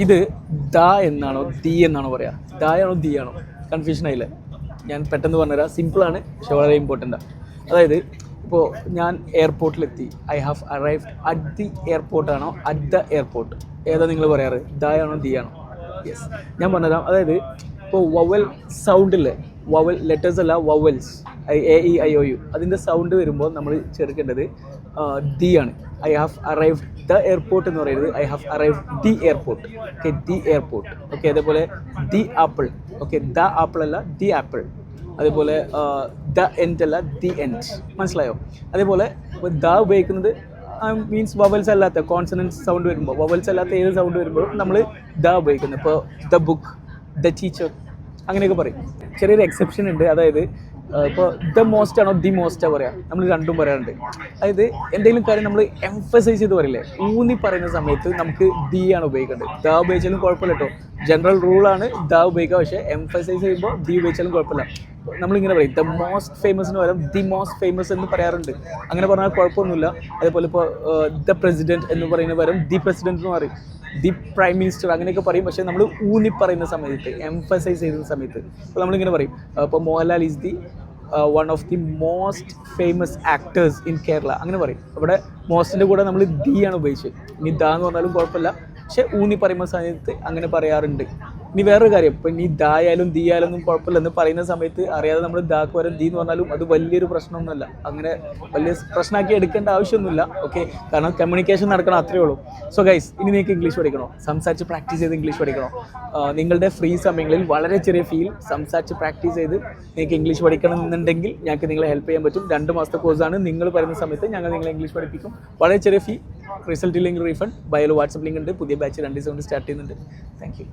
ഇത് ദ എന്നാണോ ദി എന്നാണോ പറയാ? ദായാണോ ദി ആണോ? കൺഫ്യൂഷൻ ആയില്ലേ? ഞാൻ പെട്ടെന്ന് പറഞ്ഞുതരാം. സിമ്പിളാണ് പക്ഷെ വളരെ ഇമ്പോർട്ടൻ്റാണ്. അതായത് ഇപ്പോൾ ഞാൻ എയർപോർട്ടിലെത്തി, I have arrived at the airport ആണോ അറ്റ് ദ എയർപോർട്ട്? ഏതാ നിങ്ങൾ പറയാറ്? ദായാണോ ദി ആണോ? യെസ്, ഞാൻ പറഞ്ഞുതരാം. അതായത് ഇപ്പോൾ വവൽ സൗണ്ടില്ലേ, വവൽ ലെറ്റേഴ്സ് അല്ല, വവൽസ്, AEIOU, അതിൻ്റെ സൗണ്ട് വരുമ്പോൾ നമ്മൾ ചേർക്കേണ്ടത് ദി ആണ്. I have arrived the airport എന്ന് പറയുന്നത് I have arrived the airport. Okay, the airport. Okay, അതേപോലെ the apple. Okay, the apple അല്ല, ദി ആപ്പിൾ. അതേപോലെ ദ എൻഡ് അല്ല, ദി എൻഡ്. മനസ്സിലായോ? അതേപോലെ ദ ഉപയോഗിക്കുന്നത് മീൻസ് വവൽസ് അല്ലാത്ത കോൺസണൻസ് സൗണ്ട് വരുമ്പോൾ, വവൽസ് അല്ലാത്ത ഏത് സൗണ്ട് വരുമ്പോഴും നമ്മൾ ദ ഉപയോഗിക്കുന്നത്. ഇപ്പോൾ ദ ബുക്ക്, ദ ടീച്ചർ, അങ്ങനെയൊക്കെ പറയും. ചെറിയൊരു എക്സെപ്ഷൻ ഉണ്ട്. അതായത് ഇപ്പോൾ ദ മോസ്റ്റ് ആണോ ദി മോസ്റ്റാ പറയാം? നമ്മൾ രണ്ടും പറയാറുണ്ട്. അതായത് എന്തെങ്കിലും കാര്യം നമ്മൾ എംഫസൈസ് ചെയ്ത് പറയില്ലേ, ഊന്നി പറയുന്ന സമയത്ത് നമുക്ക് ദി ആണ് ഉപയോഗിക്കേണ്ടത്. ദ ഉപയോഗിച്ചാലും കുഴപ്പമില്ല കേട്ടോ, ജനറൽ റൂളാണ് ദ ഉപയോഗിക്കുക. പക്ഷേ എംഫസൈസ് ചെയ്യുമ്പോൾ ദി ഉപയോഗിച്ചാലും കുഴപ്പമില്ല. നമ്മളിങ്ങനെ പറയും ദ മോസ്റ്റ് ഫേമസിന് പകരം ദി മോസ്റ്റ് ഫേമസ് എന്ന് പറയാറുണ്ട്. അങ്ങനെ പറഞ്ഞാൽ കുഴപ്പമൊന്നുമില്ല. അതേപോലെ ഇപ്പോൾ ദ പ്രസിഡൻറ്റ് എന്ന് പറയുന്ന പകരം ദി പ്രസിഡൻറ്റ് എന്ന് പറയും, ദി പ്രൈം മിനിസ്റ്റർ, അങ്ങനെയൊക്കെ പറയും. പക്ഷേ നമ്മൾ ഊന്നി പറയുന്ന സമയത്ത്, എംഫസൈസ് ചെയ്യുന്ന സമയത്ത്, ഇപ്പോൾ നമ്മളിങ്ങനെ പറയും ഇപ്പോൾ Mohanlal is the one of the most famous actors in Kerala, അങ്ങനെ പറയും. അവിടെ മോസ്റ്റിൻ്റെ കൂടെ നമ്മൾ ദി ആണ് ഉപയോഗിച്ചത്. ഇനി ദ എന്ന് പറഞ്ഞാലും കുഴപ്പമില്ല, പക്ഷേ ഊന്നി പറയുന്ന സമയത്ത് അങ്ങനെ പറയാറുണ്ട്. ഇനി വേറൊരു കാര്യം, ഇപ്പം ഇനി ദായാലും ദി ആയാലൊന്നും കുഴപ്പമില്ല എന്ന് പറയുന്ന സമയത്ത് അറിയാതെ നമ്മൾ ദാക്ക് വരെ ദി എന്ന് പറഞ്ഞാലും അത് വലിയൊരു പ്രശ്നമൊന്നുമല്ല. അങ്ങനെ വലിയ പ്രശ്നമാക്കി എടുക്കേണ്ട ആവശ്യമൊന്നുമില്ല. ഓക്കെ, കാരണം കമ്മ്യൂണിക്കേഷൻ നടക്കണം, അത്രയേ ഉള്ളൂ. സോ ഗൈസ്, ഇനി നിങ്ങൾക്ക് ഇംഗ്ലീഷ് പഠിക്കണോ? സംസാരിച്ച് പ്രാക്ടീസ് ചെയ്ത് ഇംഗ്ലീഷ് പഠിക്കണോ? നിങ്ങളുടെ ഫ്രീ സമയങ്ങളിൽ വളരെ ചെറിയ ഫീൽ സംസാരിച്ച് പ്രാക്ടീസ് ചെയ്ത് നിങ്ങൾക്ക് ഇംഗ്ലീഷ് പഠിക്കണം എന്നുണ്ടെങ്കിൽ ഞങ്ങൾക്ക് നിങ്ങളെ ഹെൽപ്പ് ചെയ്യാൻ പറ്റും. 2 മാസത്തെ കോഴ്സാണ്. നിങ്ങൾ പറയുന്ന സമയത്ത് ഞങ്ങൾ നിങ്ങളെ ഇംഗ്ലീഷ് പഠിപ്പിക്കും. വളരെ ചെറിയ ഫീ, റിസൾട്ട് ഇല്ലെങ്കിൽ റീഫണ്ട്. ബയോలో വാട്സപ്പ് ലിങ്ക് ഉണ്ട്. പുതിയ ബാച്ച് 2 ദിവസം കൊണ്ട് സ്റ്റാർട്ട് ചെയ്യുന്നുണ്ട്. Thank you.